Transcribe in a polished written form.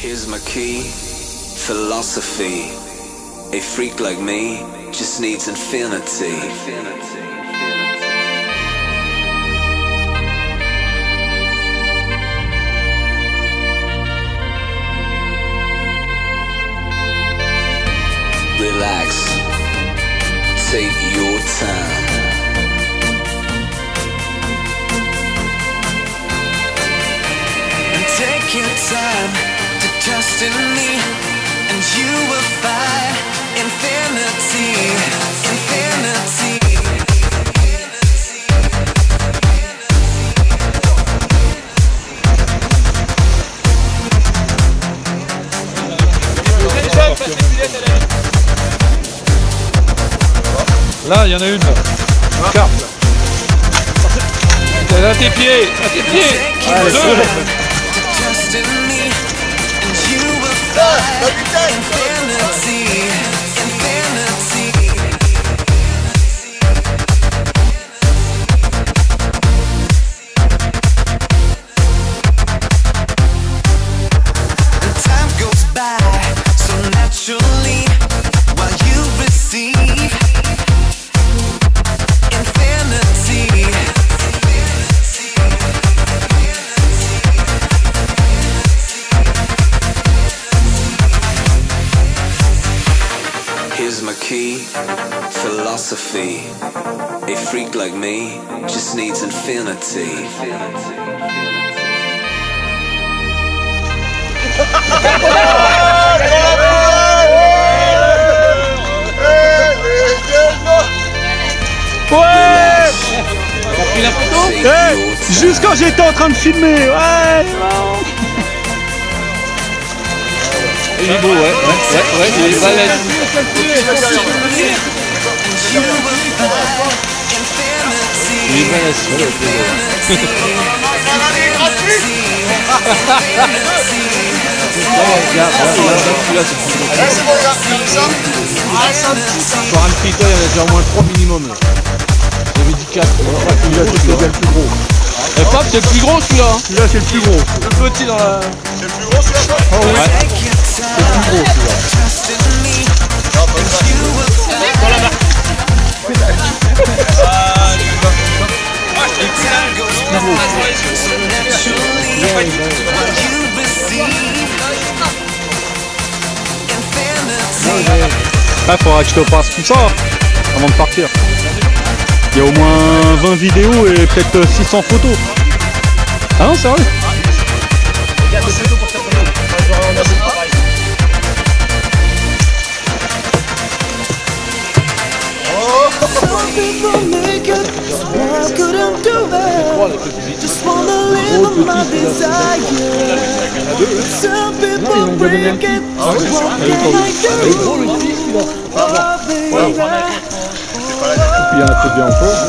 Here's my key, philosophy. A freak like me just needs infinity. Relax, take your time. And take your time to trust in me, and you will find infinity, infinity. Là, il y en a une. Carte. À tes pieds, à tes pieds. Allez, Here's my key, philosophy. A freak like me just needs infinity. ouais. T'as pris la photo? Hey, juste quand j'étais en train de filmer, ouais. Il est beau, ouais, il est balèze. Il est balèze, sur un petit toit, il y en a déjà au moins 3 minimum. J'avais dit 4, celui-là c'est le plus gros. Et Pape, c'est le plus gros celui-là. Celui-là c'est le plus gros. Le petit dans la... C'est le plus gros celui-là? Oh oui. Ouais. C'est le plus gros celui-là. Dans la marque. Ah, faudra que je te passe tout ça avant de partir. Il y a au moins 20 vidéos et peut-être 600 photos. Ah non, sérieux? Regarde les photos pour ta photo. Some people make it, so I couldn't do it. Just wanna live my desire. Some people break it, so what can I do? Oh baby, Il y a un peu bien encore.